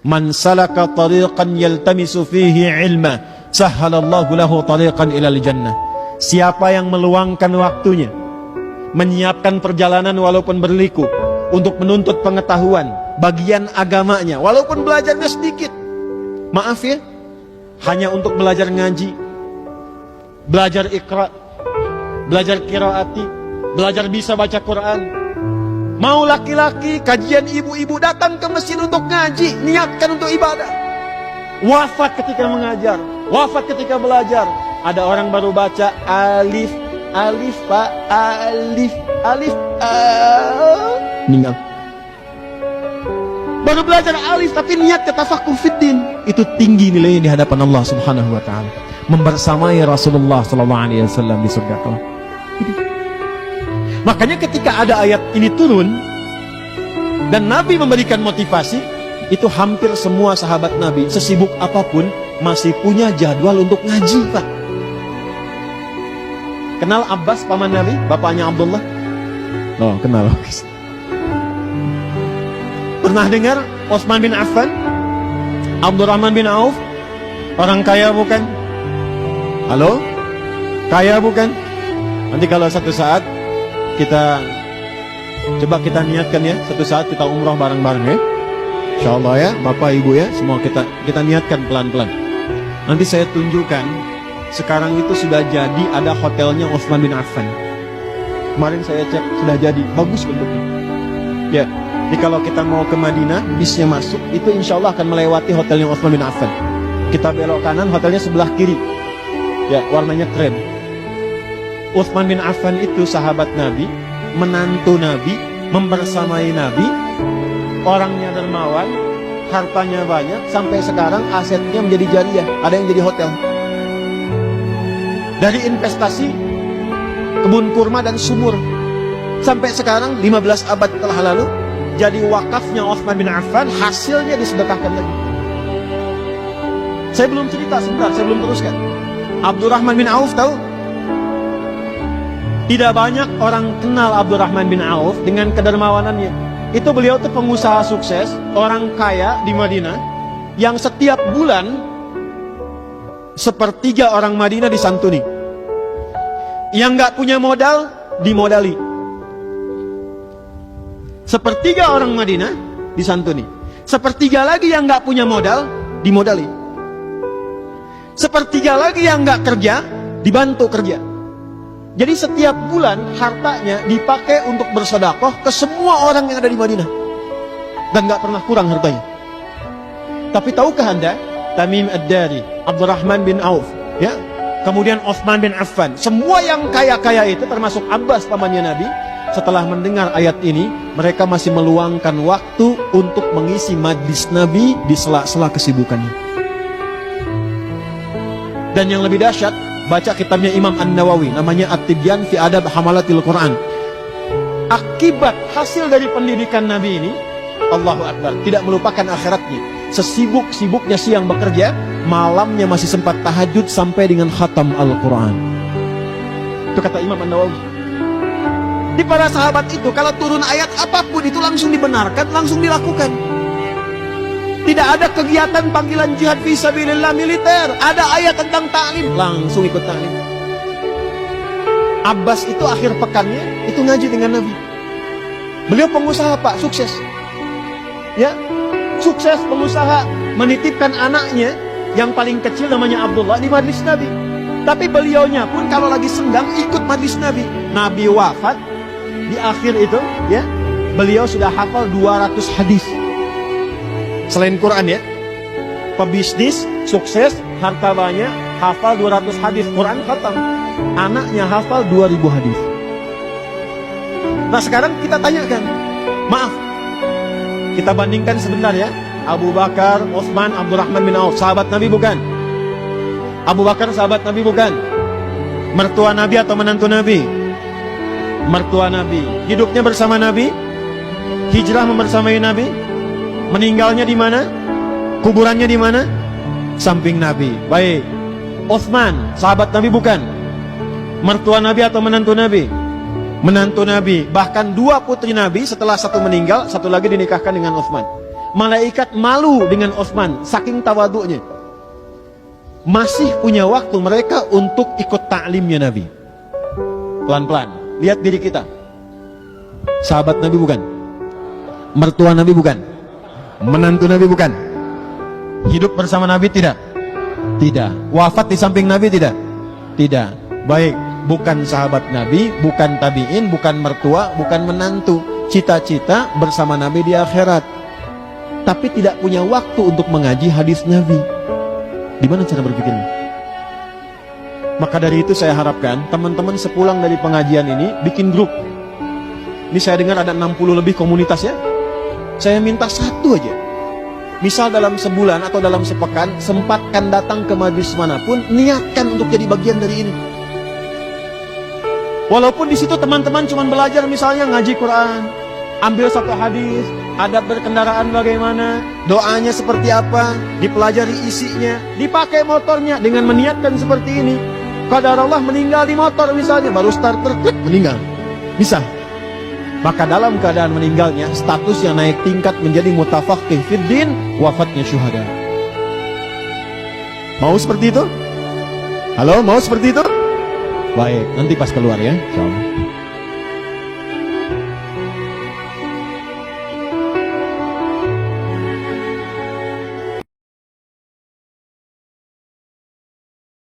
Man salaka tariqan yaltamisu fihi ilma, sahhalallahu lahu tariqan ilal jannah. Siapa yang meluangkan waktunya, menyiapkan perjalanan walaupun berliku untuk menuntut pengetahuan bagian agamanya, walaupun belajarnya sedikit. Maaf ya, hanya untuk belajar ngaji, belajar iqra, belajar qiraati, belajar bisa baca Quran. Mau laki-laki, kajian ibu-ibu, datang ke masjid untuk ngaji, niatkan untuk ibadah. Wafat ketika mengajar, wafat ketika belajar. Ada orang baru baca alif, alif, pak, alif, alif, meninggal. Baru belajar alif, tapi niat ke tafakuh fiddin. Itu tinggi nilainya di hadapan Allah Subhanahu wa ta'ala. Membersamai Rasulullah SAW di surga kelak. Makanya ketika ada ayat ini turun dan Nabi memberikan motivasi, itu hampir semua sahabat Nabi, sesibuk apapun, masih punya jadwal untuk ngaji, Pak. Kenal Abbas, paman Nabi, bapaknya Abdullah? Oh, kenal. Pernah dengar Utsman bin Affan, Abdurrahman bin Auf? Orang kaya bukan? Halo? Kaya bukan? Nanti kalau satu saat kita coba kita niatkan ya, satu saat kita umrah bareng-bareng ya, insyaallah ya, bapak ibu ya, semua kita niatkan pelan-pelan. Nanti saya tunjukkan, sekarang itu sudah jadi ada hotelnya Utsman bin Affan. Kemarin saya cek sudah jadi, bagus bentuknya ya. Jadi kalau kita mau ke Madinah, bisnya masuk, itu insyaallah akan melewati hotelnya Utsman bin Affan. Kita belok kanan, hotelnya sebelah kiri ya, warnanya keren. Utsman bin Affan itu sahabat Nabi, menantu Nabi, membersamai Nabi, orangnya dermawan, hartanya banyak, sampai sekarang asetnya menjadi jariah, ada yang jadi hotel. Dari investasi kebun kurma dan sumur, sampai sekarang 15 abad telah lalu, jadi wakafnya Utsman bin Affan, hasilnya disedekahkan lagi. Saya belum cerita, sebentar, saya belum teruskan. Abdurrahman bin Auf tahu? Tidak banyak orang kenal Abdurrahman bin Auf dengan kedermawanannya. Itu beliau tuh pengusaha sukses, orang kaya di Madinah, yang setiap bulan sepertiga orang Madinah disantuni. Yang gak punya modal, dimodali. Sepertiga orang Madinah disantuni. Sepertiga lagi yang gak punya modal, dimodali. Sepertiga lagi yang gak kerja, dibantu kerja. Jadi setiap bulan hartanya dipakai untuk bersedekah ke semua orang yang ada di Madinah. Dan gak pernah kurang hartanya. Tapi tahukah Anda, Tamim Ad-Dari, Abdurrahman bin Auf, ya, kemudian Utsman bin Affan, semua yang kaya-kaya itu termasuk Abbas pamannya Nabi, setelah mendengar ayat ini, mereka masih meluangkan waktu untuk mengisi majlis Nabi di sela-sela kesibukannya. Dan yang lebih dahsyat, baca kitabnya Imam An-Nawawi, namanya At-Tibyan fi Adab Hamalatil Quran. Akibat hasil dari pendidikan Nabi ini, Allahu Akbar, tidak melupakan akhiratnya. Sesibuk-sibuknya siang bekerja, malamnya masih sempat tahajud sampai dengan khatam Al-Quran. Itu kata Imam An-Nawawi. Di para sahabat itu, kalau turun ayat apapun itu langsung dibenarkan, langsung dilakukan. Tidak ada kegiatan panggilan jihad fisabilillah militer, ada ayat tentang ta'lim, langsung ikut ta'lim. Abbas itu akhir pekannya itu ngaji dengan Nabi. Beliau pengusaha, Pak, sukses. Ya, sukses pengusaha, menitipkan anaknya yang paling kecil namanya Abdullah di majlis Nabi. Tapi beliaunya pun kalau lagi senggang ikut majlis Nabi. Nabi wafat, di akhir itu ya, beliau sudah hafal 200 hadis. Selain Quran ya, pebisnis, sukses, harta banyak, hafal 200 hadis, Quran khatam. Anaknya hafal 2000 hadis. Nah sekarang kita tanyakan, maaf, kita bandingkan sebentar ya, Abu Bakar, Utsman, Abdurrahman bin Auf, sahabat Nabi bukan? Abu Bakar sahabat Nabi bukan? Mertua Nabi atau menantu Nabi? Mertua Nabi. Hidupnya bersama Nabi, hijrah membersamai Nabi. Meninggalnya di mana? Kuburannya di mana? Samping Nabi. Baik. Utsman, sahabat Nabi bukan? Mertua Nabi atau menantu Nabi? Menantu Nabi. Bahkan 2 putri Nabi setelah satu meninggal, satu lagi dinikahkan dengan Utsman. Malaikat malu dengan Utsman, saking tawaduknya. Masih punya waktu mereka untuk ikut ta'limnya Nabi. Pelan-pelan, lihat diri kita. Sahabat Nabi bukan? Mertua Nabi bukan? Menantu Nabi bukan? Hidup bersama Nabi tidak? Tidak. Wafat di samping Nabi tidak? Tidak. Baik, bukan sahabat Nabi, bukan tabi'in, bukan mertua, bukan menantu. Cita-cita bersama Nabi di akhirat, tapi tidak punya waktu untuk mengaji hadis Nabi. Gimana cara berpikirnya? Maka dari itu saya harapkan teman-teman sepulang dari pengajian ini bikin grup. Ini saya dengar ada 60 lebih komunitas ya. Saya minta satu aja. Misal dalam sebulan atau dalam sepekan, sempatkan datang ke majelis manapun, niatkan untuk jadi bagian dari ini. Walaupun di situ teman-teman cuma belajar misalnya ngaji Quran, ambil satu hadis, adab berkendaraan bagaimana, doanya seperti apa, dipelajari isinya, dipakai motornya dengan meniatkan seperti ini. Qadarullah meninggal di motor misalnya, baru starter klik meninggal. Bisa. Maka dalam keadaan meninggalnya, statusnya naik tingkat menjadi mutafaqih fiddin, wafatnya syuhada. Mau seperti itu? Halo, mau seperti itu? Baik, nanti pas keluar ya, insyaallah.